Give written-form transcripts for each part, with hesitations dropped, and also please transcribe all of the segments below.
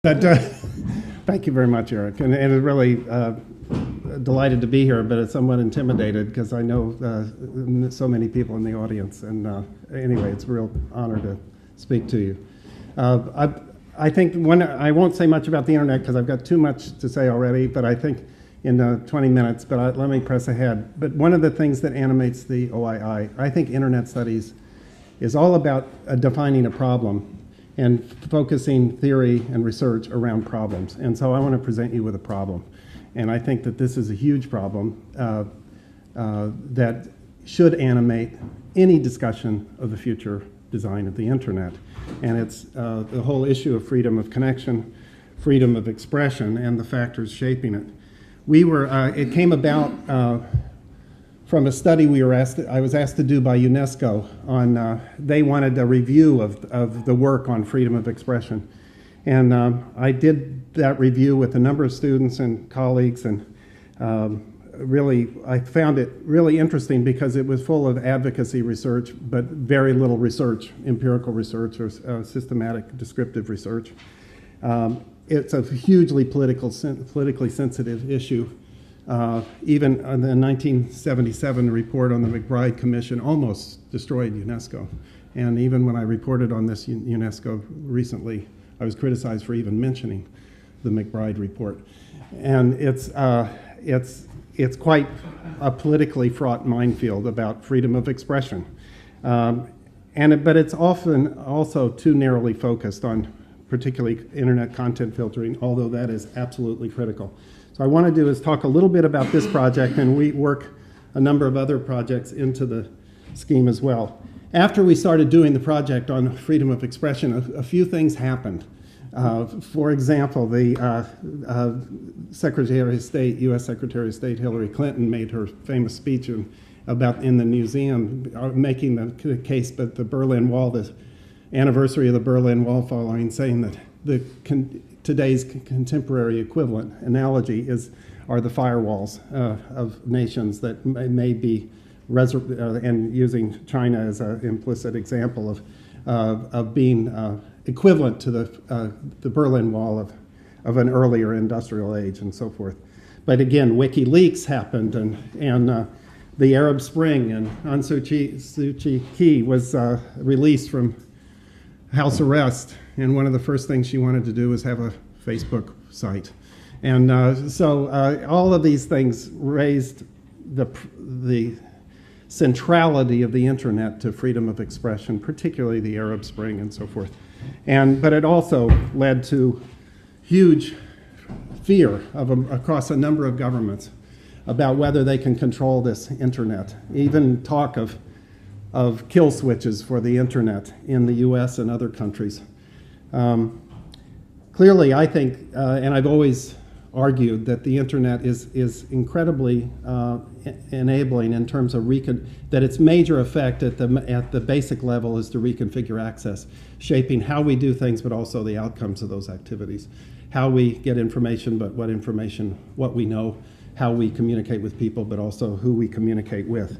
But thank you very much, Eric. And it's really delighted to be here, but it's somewhat intimidated because I know so many people in the audience. And anyway, it's a real honor to speak to you. I think I won't say much about the internet because I've got too much to say already, but I think in 20 minutes, but let me press ahead. But one of the things that animates the OII, I think internet studies is all about defining a problem and focusing theory and research around problems. And so I want to present you with a problem. And I think that this is a huge problem that should animate any discussion of the future design of the internet. And it's the whole issue of freedom of connection, freedom of expression, and the factors shaping it. It came about from a study I was asked to do by UNESCO on, they wanted a review of the work on freedom of expression. And I did that review with a number of students and colleagues, and really, I found it really interesting because it was full of advocacy research, but very little research, empirical research or systematic descriptive research. It's a hugely politically sensitive issue. Even the 1977 report on the McBride Commission almost destroyed UNESCO. And even when I reported on this UNESCO recently, I was criticized for even mentioning the McBride report. And it's quite a politically fraught minefield about freedom of expression. But it's often also too narrowly focused on particularly internet content filtering, although that is absolutely critical. So I want to do is talk a little bit about this project, and we work a number of other projects into the scheme as well. After we started doing the project on freedom of expression, a few things happened. For example, the Secretary of State, U.S. Secretary of State Hillary Clinton made her famous speech in the museum, making the case that the Berlin Wall, the anniversary of the Berlin Wall falling, saying that today's contemporary equivalent analogy are the firewalls of nations that may be, and using China as an implicit example of being equivalent to the Berlin Wall of an earlier industrial age and so forth. But again, Wikileaks happened, and the Arab Spring, and Aung Suu Kyi was released from house arrest, and one of the first things she wanted to do was have a Facebook site. And so all of these things raised the centrality of the internet to freedom of expression, particularly the Arab Spring and so forth. But it also led to huge fear across a number of governments about whether they can control this internet, even talk of kill switches for the internet in the US and other countries. Clearly, I think, and I've always argued that the internet is incredibly enabling in terms of that its major effect at the basic level is to reconfigure access, shaping how we do things, but also the outcomes of those activities, how we get information, but what we know, how we communicate with people, but also who we communicate with.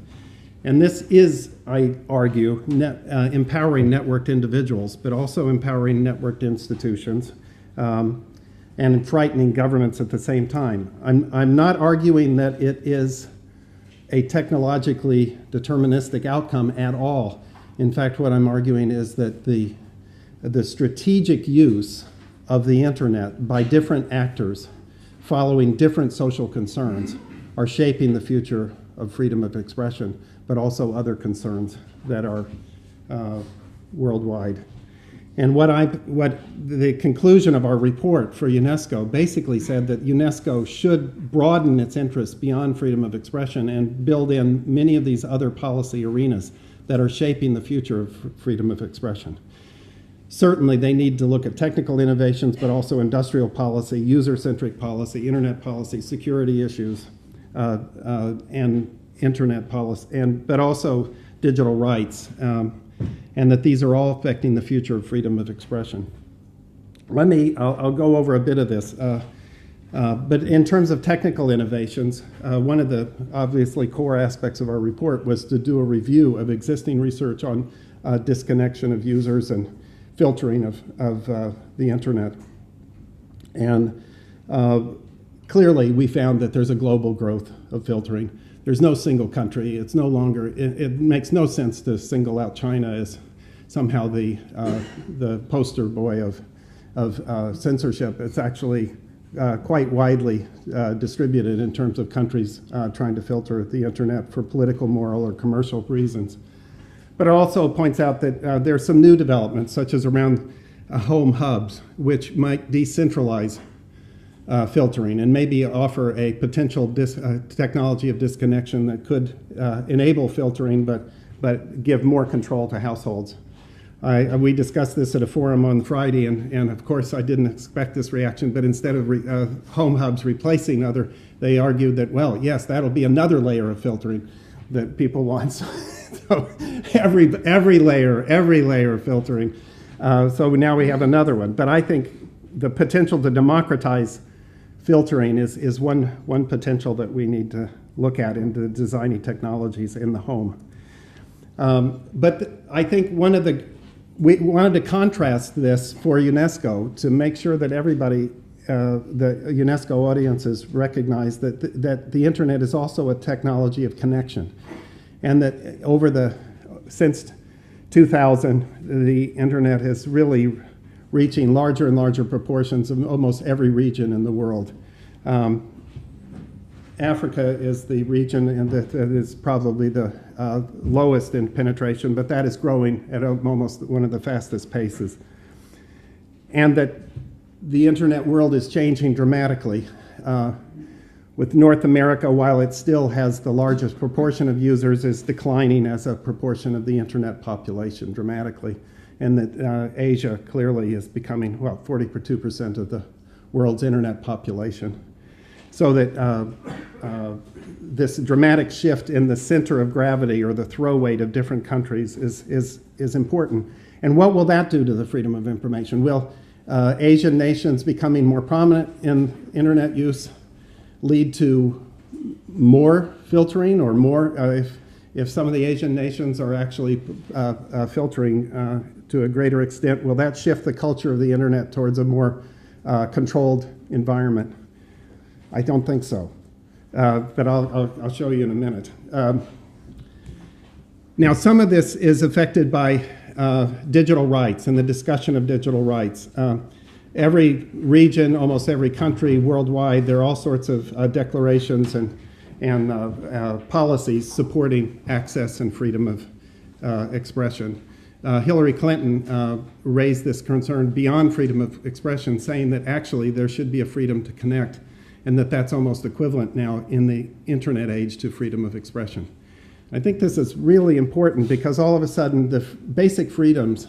And this is, I argue, empowering networked individuals, but also empowering networked institutions, and frightening governments at the same time. I'm not arguing that it is a technologically deterministic outcome at all. In fact, what I'm arguing is that the strategic use of the internet by different actors following different social concerns are shaping the future of freedom of expression, but also other concerns that are worldwide. And what the conclusion of our report for UNESCO basically said that UNESCO should broaden its interest beyond freedom of expression and build in many of these other policy arenas that are shaping the future of freedom of expression. Certainly, they need to look at technical innovations, but also industrial policy, user-centric policy, internet policy, security issues, and internet policy, but also digital rights, and that these are all affecting the future of freedom of expression. I'll go over a bit of this, but in terms of technical innovations, one of the obviously core aspects of our report was to do a review of existing research on disconnection of users and filtering of the internet. And clearly, we found that there's a global growth of filtering. There's no single country. It's no longer, it makes no sense to single out China as somehow the poster boy of censorship. It's actually quite widely distributed in terms of countries trying to filter the internet for political, moral, or commercial reasons. But it also points out that there are some new developments, such as around home hubs, which might decentralize filtering and maybe offer a potential technology of disconnection that could enable filtering but give more control to households. We discussed this at a forum on Friday, and of course I didn't expect this reaction, but instead of home hubs replacing other, they argued that, well, yes, that'll be another layer of filtering that people want. So every layer of filtering. So now we have another one. But I think the potential to democratize filtering is one potential that we need to look at in the designing technologies in the home. But I think we wanted to contrast this for UNESCO to make sure that everybody, the UNESCO audiences, recognize that the internet is also a technology of connection, and that since 2000, the internet has really reaching larger and larger proportions of almost every region in the world. Africa is the region and that is probably the lowest in penetration, but that is growing at almost one of the fastest paces. And that the internet world is changing dramatically. With North America, while it still has the largest proportion of users, is declining as a proportion of the internet population dramatically. And that Asia clearly is becoming, well, 42% of the world's internet population. So that this dramatic shift in the center of gravity or the throw weight of different countries is important. And what will that do to the freedom of information? Will Asian nations becoming more prominent in internet use lead to more filtering, or more, if some of the Asian nations are actually filtering to a greater extent, will that shift the culture of the internet towards a more controlled environment? I don't think so, but I'll show you in a minute. Now, some of this is affected by digital rights and the discussion of digital rights. Every region, almost every country worldwide, there are all sorts of declarations and policies supporting access and freedom of expression. Hillary Clinton raised this concern beyond freedom of expression, saying that actually there should be a freedom to connect, and that's almost equivalent now in the internet age to freedom of expression. I think this is really important because all of a sudden the basic freedoms,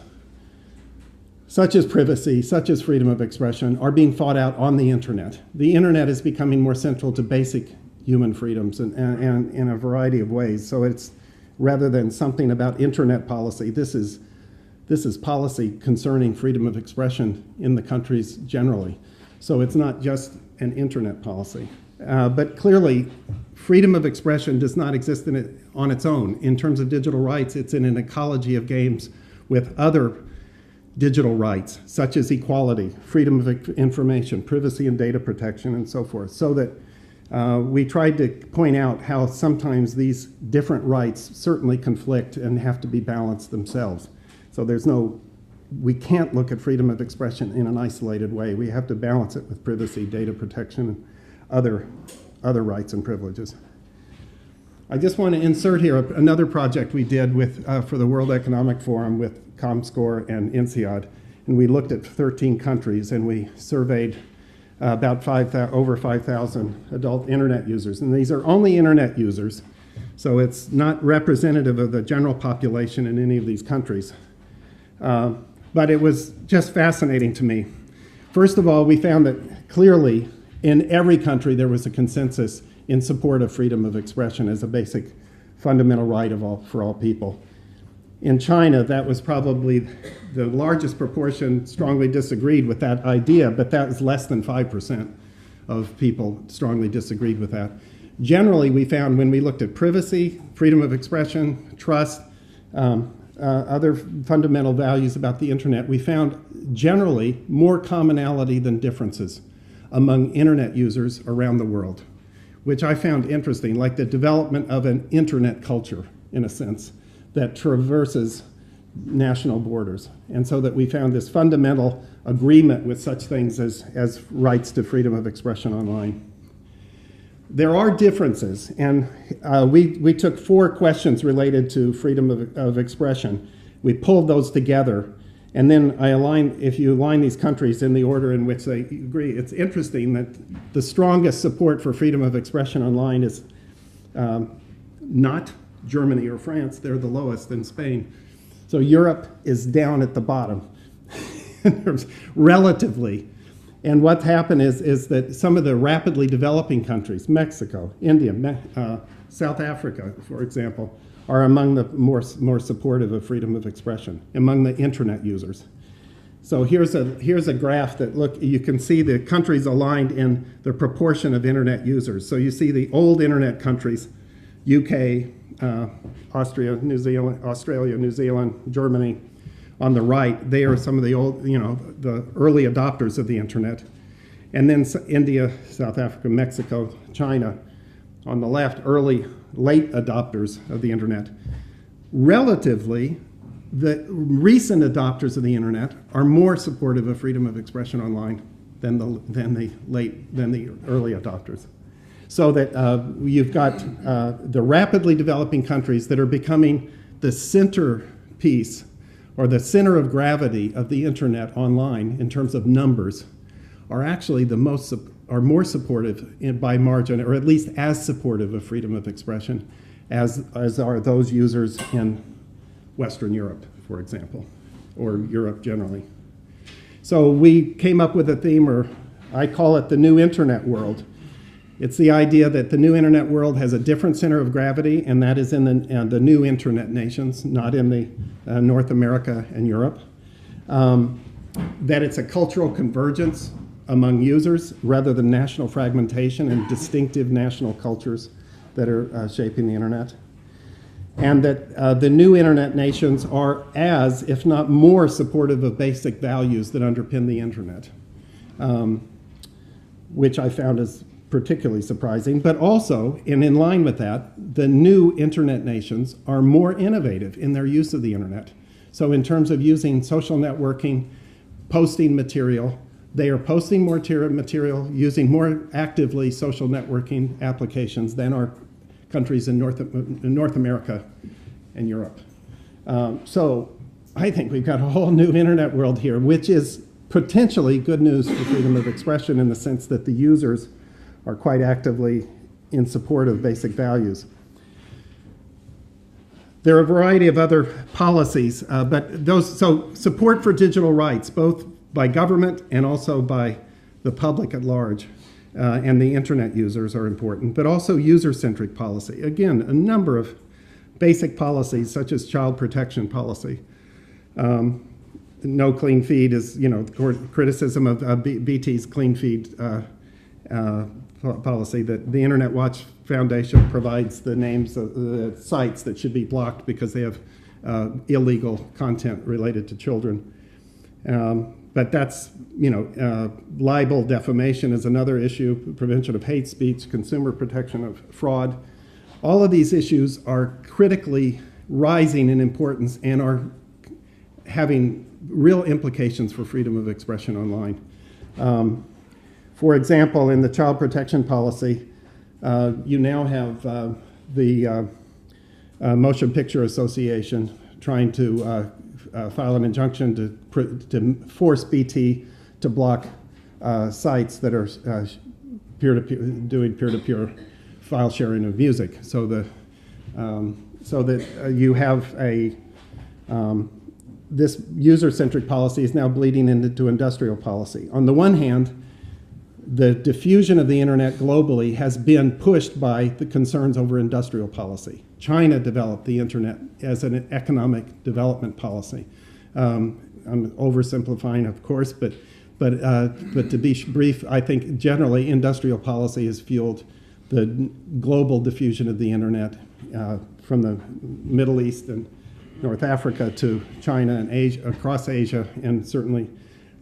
such as privacy, such as freedom of expression, are being fought out on the internet. The internet is becoming more central to basic human freedoms and in a variety of ways. So it's, rather than something about internet policy, this is policy concerning freedom of expression in the countries generally. So it's not just an internet policy. But clearly, freedom of expression does not exist on its own. In terms of digital rights, it's in an ecology of games with other digital rights, such as equality, freedom of information, privacy and data protection, and so forth. So that we tried to point out how sometimes these different rights certainly conflict and have to be balanced themselves. So we can't look at freedom of expression in an isolated way. We have to balance it with privacy, data protection, and other rights and privileges. I just want to insert here another project we did for the World Economic Forum with ComScore and INSEAD. And we looked at 13 countries and we surveyed about over 5,000 adult internet users. And these are only internet users, so it's not representative of the general population in any of these countries. But it was just fascinating to me. First of all, we found that clearly in every country there was a consensus in support of freedom of expression as a basic fundamental right for all people. In China, that was probably the largest proportion strongly disagreed with that idea, but that was less than 5% of people strongly disagreed with that. Generally, we found when we looked at privacy, freedom of expression, trust, other fundamental values about the internet, we found generally more commonality than differences among internet users around the world, which I found interesting, like the development of an internet culture, in a sense, that traverses national borders. And so that we found this fundamental agreement with such things as rights to freedom of expression online. There are differences, and we took 4 questions related to freedom of expression. We pulled those together, and then if you align these countries in the order in which they agree, it's interesting that the strongest support for freedom of expression online is not Germany or France. They're the lowest in Spain. So Europe is down at the bottom, relatively. And what's happened is that some of the rapidly developing countries, Mexico, India, South Africa, for example, are among the more supportive of freedom of expression, among the internet users. So here's a graph that, you can see the countries aligned in the proportion of internet users. So you see the old internet countries, UK, Australia, New Zealand, Germany. On the right, they are some of the old, the early adopters of the internet. And then India, South Africa, Mexico, China. On the left, late adopters of the internet. Relatively, the recent adopters of the internet are more supportive of freedom of expression online than the early adopters. So that you've got the rapidly developing countries that are becoming the centerpiece or the center of gravity of the internet online in terms of numbers, are actually are more supportive by margin, or at least as supportive of freedom of expression as are those users in Western Europe, for example, or Europe generally. So we came up with a theme, or I call it the new internet world. It's the idea that the new internet world has a different center of gravity, and that is in the new internet nations, not in the North America and Europe. That it's a cultural convergence among users rather than national fragmentation and distinctive national cultures that are shaping the internet. And that the new internet nations are as, if not more, supportive of basic values that underpin the internet, which I found is particularly surprising, but also, and in line with that, the new internet nations are more innovative in their use of the internet. So in terms of using social networking, posting material, they are posting more material, using more actively social networking applications than our countries in North America and Europe. So I think we've got a whole new internet world here, which is potentially good news for freedom of expression in the sense that the users are quite actively in support of basic values. There are a variety of other policies, so support for digital rights, both by government and also by the public at large, and the internet users are important, but also user-centric policy. Again, a number of basic policies, such as child protection policy. No clean feed is, criticism of BT's clean feed policy, that the Internet Watch Foundation provides the names of the sites that should be blocked because they have illegal content related to children. But that's, libel, defamation is another issue, prevention of hate speech, consumer protection of fraud. All of these issues are critically rising in importance and are having real implications for freedom of expression online. For example, in the child protection policy, you now have the Motion Picture Association trying to file an injunction to force BT to block sites that are doing peer-to-peer file sharing of music, so that you have this user-centric policy is now bleeding into industrial policy. On the one hand, the diffusion of the internet globally has been pushed by the concerns over industrial policy. China developed the internet as an economic development policy. I'm oversimplifying, of course, but to be brief, I think generally industrial policy has fueled the global diffusion of the internet from the Middle East and North Africa to China and Asia, across Asia, and certainly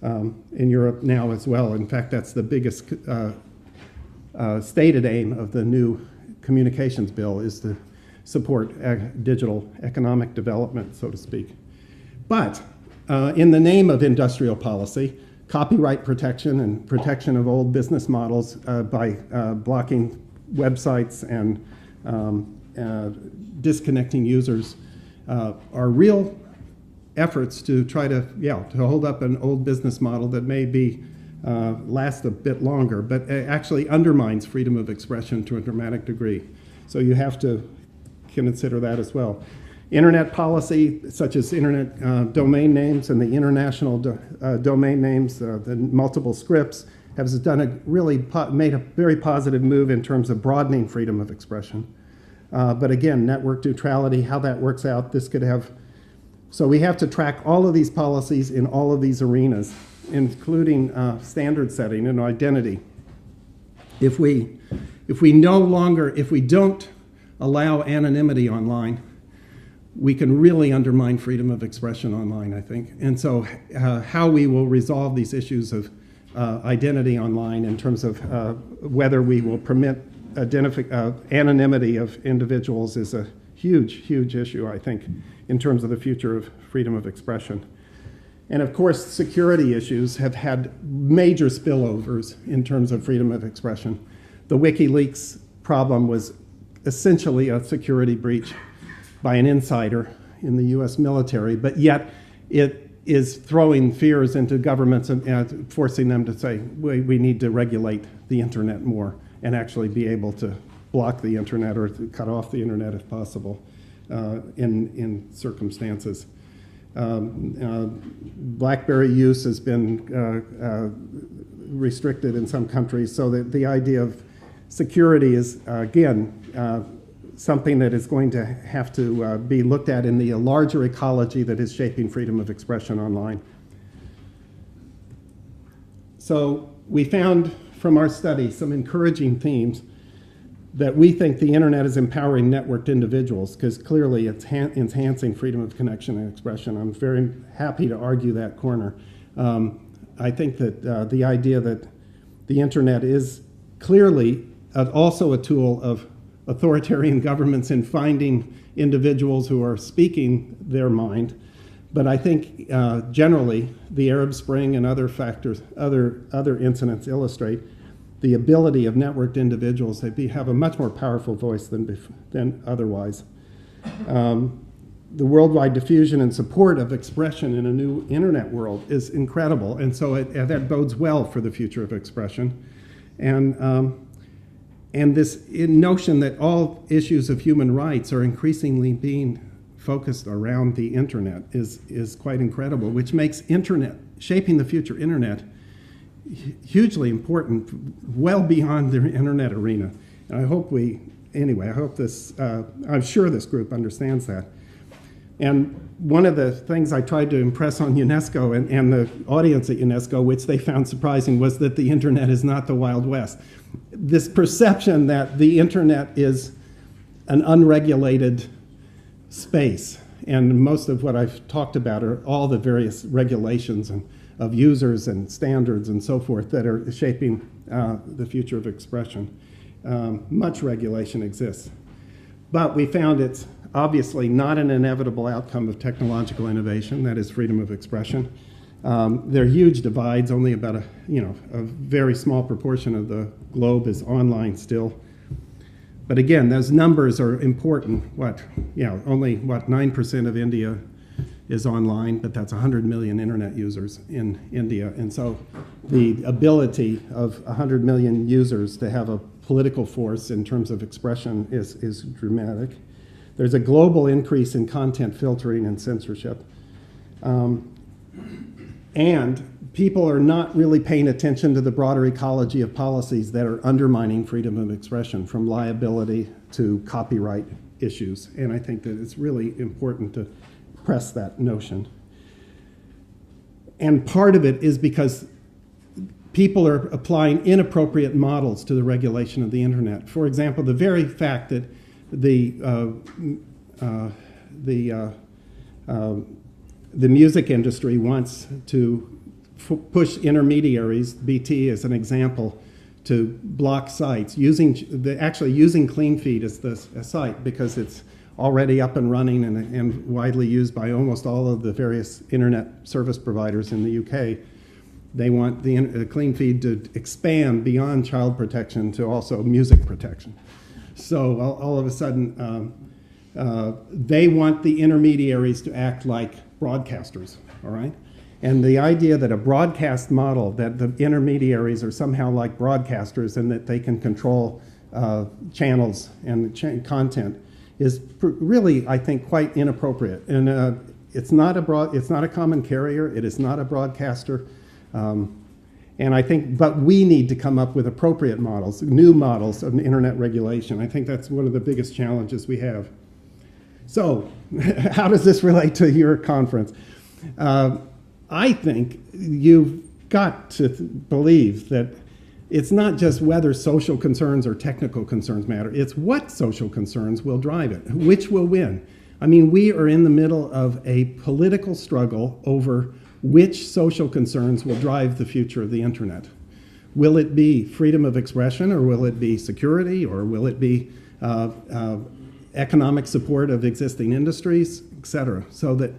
in Europe now as well. In fact, that's the biggest stated aim of the new communications bill, is to support digital economic development, so to speak. But in the name of industrial policy, copyright protection and protection of old business models by blocking websites and disconnecting users are real efforts to try to hold up an old business model that may be last a bit longer, but it actually undermines freedom of expression to a dramatic degree. So you have to consider that as well. Internet policy, such as internet domain names and the international domain names, the multiple scripts, has done made a very positive move in terms of broadening freedom of expression. But again, network neutrality, how that works out, this could have. So we have to track all of these policies in all of these arenas, including standard setting and identity. If we don't allow anonymity online, we can really undermine freedom of expression online, I think. And so how we will resolve these issues of identity online in terms of whether we will permit anonymity of individuals is a huge, huge issue, I think, in terms of the future of freedom of expression. And of course, security issues have had major spillovers in terms of freedom of expression. The Wikileaks problem was essentially a security breach by an insider in the US military, but yet it is throwing fears into governments and forcing them to say, we need to regulate the internet more and actually be able to block the internet or to cut off the internet if possible in circumstances. BlackBerry use has been restricted in some countries, so that the idea of security is, again, something that is going to have to be looked at in the larger ecology that is shaping freedom of expression online. So we found from our study some encouraging themes that we think the internet is empowering networked individuals, because clearly it's enhancing freedom of connection and expression. I'm very happy to argue that corner. I think that the idea that the internet is clearly also a tool of authoritarian governments in finding individuals who are speaking their mind. But I think generally the Arab Spring and other factors, other incidents illustrate the ability of networked individuals to have a much more powerful voice than otherwise. The worldwide diffusion and support of expression in a new internet world is incredible, and so that bodes well for the future of expression. And this notion that all issues of human rights are increasingly being focused around the internet is quite incredible, which makes shaping the future internet hugely important, well beyond the internet arena. And I hope I'm sure this group understands that. And one of the things I tried to impress on UNESCO and the audience at UNESCO, which they found surprising, was that the internet is not the Wild West. This perception that the internet is an unregulated space, and most of what I've talked about are all the various regulations of users and standards and so forth that are shaping the future of expression. Much regulation exists. But we found it's obviously not an inevitable outcome of technological innovation, that is freedom of expression. There are huge divides. Only about a very small proportion of the globe is online still. But again, those numbers are important. Only 9% of India is online, but that's 100 million internet users in India. And so the ability of 100 million users to have a political force in terms of expression is dramatic. There's a global increase in content filtering and censorship. And people are not really paying attention to the broader ecology of policies that are undermining freedom of expression, from liability to copyright issues. And I think that it's really important to press that notion. And part of it is because people are applying inappropriate models to the regulation of the internet. For example, the very fact that the music industry wants to push intermediaries, BT as an example, to block sites, actually using CleanFeed as the site because it's already up and running and widely used by almost all of the various internet service providers in the UK. They want the CleanFeed to expand beyond child protection to also music protection. So all of a sudden, they want the intermediaries to act like broadcasters, all right? And the idea that a broadcast model, that the intermediaries are somehow like broadcasters and that they can control channels and content is really, I think, quite inappropriate. And it's not a common carrier. It is not a broadcaster. And I think, but we need to come up with appropriate models, new models of internet regulation. I think that's one of the biggest challenges we have. So, how does this relate to your conference? I think you've got to believe that it's not just whether social concerns or technical concerns matter. It's what social concerns will drive it, which will win. I mean, we are in the middle of a political struggle over which social concerns will drive the future of the internet. Will it be freedom of expression, or will it be security, or will it be economic support of existing industries, et cetera? So that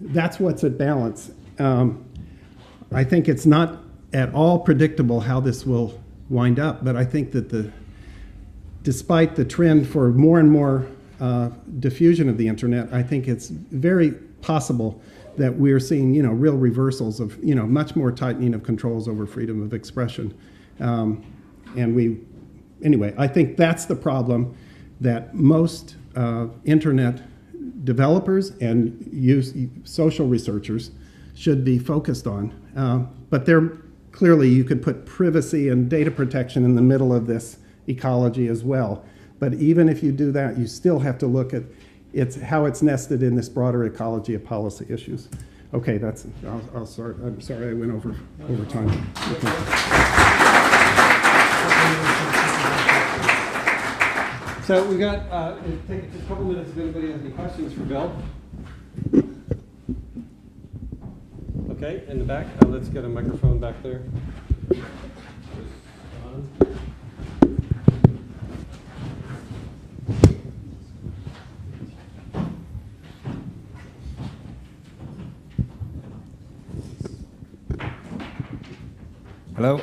that's what's at balance. I think it's not at all predictable how this will wind up, but I think that despite the trend for more and more diffusion of the internet, I think it's very possible that we're seeing, real reversals of, much more tightening of controls over freedom of expression. Anyway, I think that's the problem that most internet developers and social researchers should be focused on. But clearly you could put privacy and data protection in the middle of this ecology as well. But even if you do that, you still have to look at how it's nested in this broader ecology of policy issues. Okay, I'll start. I'm sorry I went over time. Okay. So we got, take just a couple minutes if anybody has any questions for Bill. Okay, in the back. Let's get a microphone back there. Hello.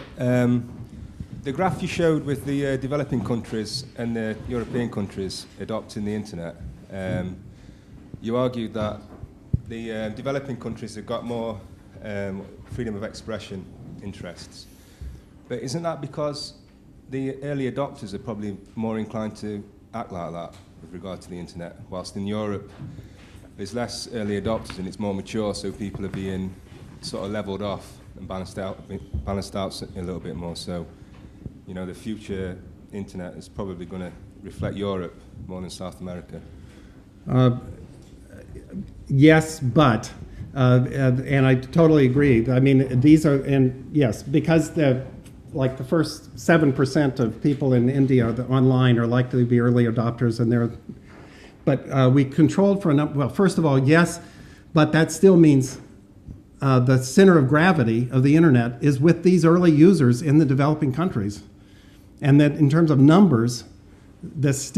The graph you showed with the developing countries and the European countries adopting the internet, you argued that the developing countries have got more freedom of expression interests. But isn't that because the early adopters are probably more inclined to act like that with regard to the internet, whilst in Europe there's less early adopters and it's more mature, so people are being sort of leveled off and balanced out a little bit more. So, the future internet is probably going to reflect Europe more than South America. Yes, but, and I totally agree. I mean, these are, and yes, because the first 7% of people in India online are likely to be early adopters, but we controlled for a number. Well, first of all, yes, but that still means the center of gravity of the internet is with these early users in the developing countries. And that in terms of numbers, if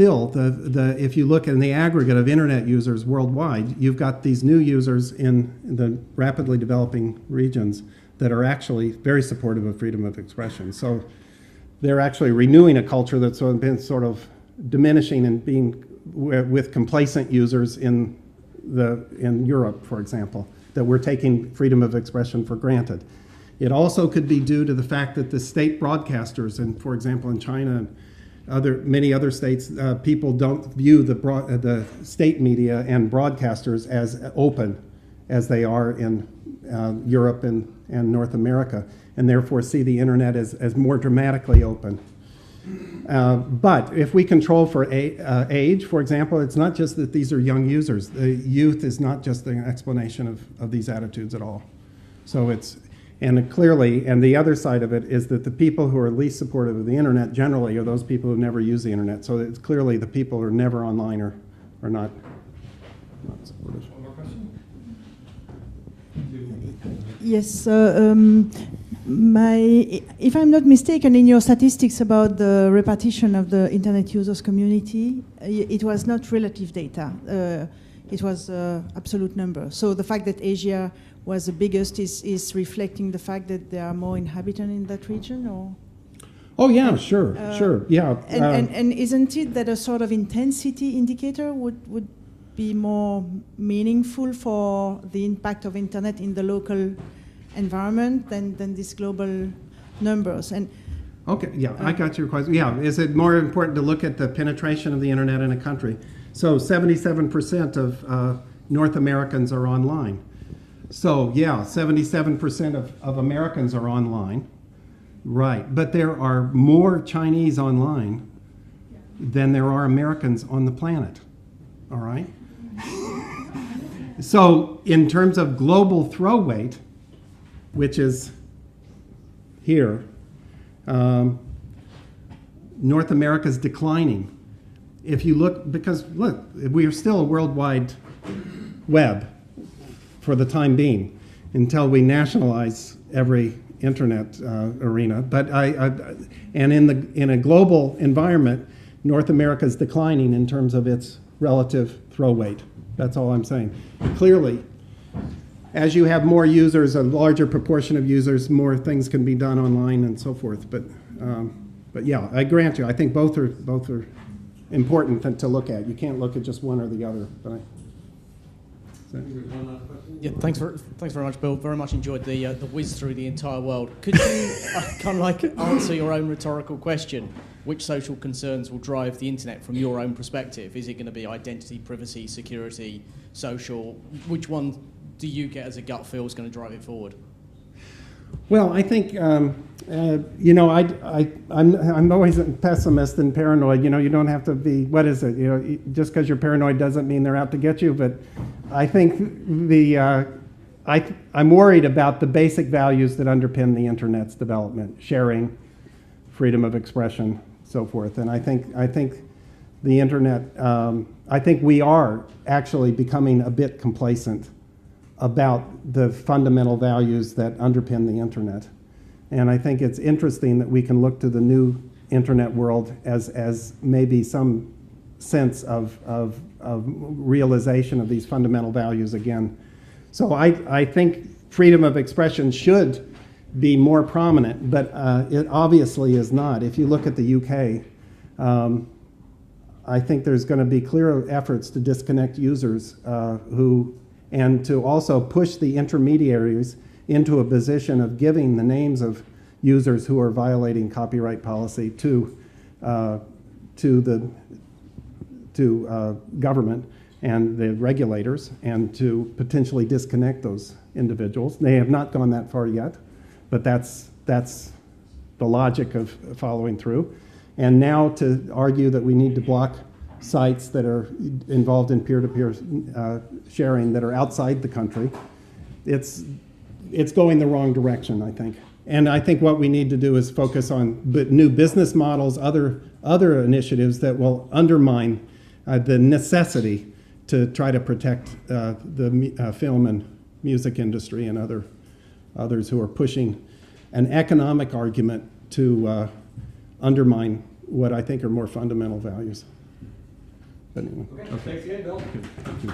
you look in the aggregate of internet users worldwide, you've got these new users in the rapidly developing regions that are actually very supportive of freedom of expression. So they're actually renewing a culture that's been sort of diminishing and being with complacent users in Europe, for example, that we're taking freedom of expression for granted. It also could be due to the fact that the state broadcasters, and for example in China and many other states, people don't view the state media and broadcasters as open as they are in Europe and North America, and therefore see the internet as more dramatically open. But if we control for age, for example, it's not just that these are young users. The youth is not just the explanation of these attitudes at all. So clearly, and the other side of it is that the people who are least supportive of the internet generally are those people who never use the internet. So it's clearly the people who are never online are not supportive. One more question? Yes, if I'm not mistaken, in your statistics about the repartition of the internet users community, it was not relative data. It was absolute number. So the fact that Asia was the biggest is reflecting the fact that there are more inhabitants in that region, or? Oh yeah, sure, yeah. And isn't it that a sort of intensity indicator would be more meaningful for the impact of internet in the local environment than these global numbers? And okay, yeah, I got your question. Yeah, is it more important to look at the penetration of the internet in a country? So 77% of North Americans are online. So yeah, 77% of Americans are online. Right, but there are more Chinese online than there are Americans on the planet. All right? So in terms of global throw weight, which is here, North America's declining. If you look, because look, we are still a worldwide web for the time being until we nationalize every internet arena. But and in a global environment, North America is declining in terms of its relative throw weight. That's all I'm saying. Clearly, as you have more users, a larger proportion of users, more things can be done online and so forth. But yeah, I grant you, I think both are important to look at. You can't look at just one or the other. But yeah, thanks very much, Bill. Very much enjoyed the whiz through the entire world. Could you kind of like answer your own rhetorical question? Which social concerns will drive the internet from your own perspective? Is it going to be identity, privacy, security, social? Which one do you get as a gut feel is going to drive it forward? Well, I think you know, I'm always a pessimist and paranoid. You know, you don't have to be. What is it? You know, just because you're paranoid doesn't mean they're out to get you. But I think I'm worried about the basic values that underpin the internet's development: sharing, freedom of expression, so forth. And I think the internet. I think we are actually becoming a bit complacent about the fundamental values that underpin the internet. And I think it's interesting that we can look to the new internet world as maybe some sense of realization of these fundamental values again. So I think freedom of expression should be more prominent, but it obviously is not. If you look at the UK, I think there's going to be clear efforts to disconnect users and to also push the intermediaries into a position of giving the names of users who are violating copyright policy to government and the regulators, and to potentially disconnect those individuals. They have not gone that far yet, but that's the logic of following through. And now to argue that we need to block sites that are involved in peer-to-peer sharing that are outside the country, it's going the wrong direction, I think. And I think what we need to do is focus on new business models, other initiatives that will undermine the necessity to try to protect the film and music industry and others who are pushing an economic argument to undermine what I think are more fundamental values. But anyway. Okay. Thanks again, Bill. Thank you.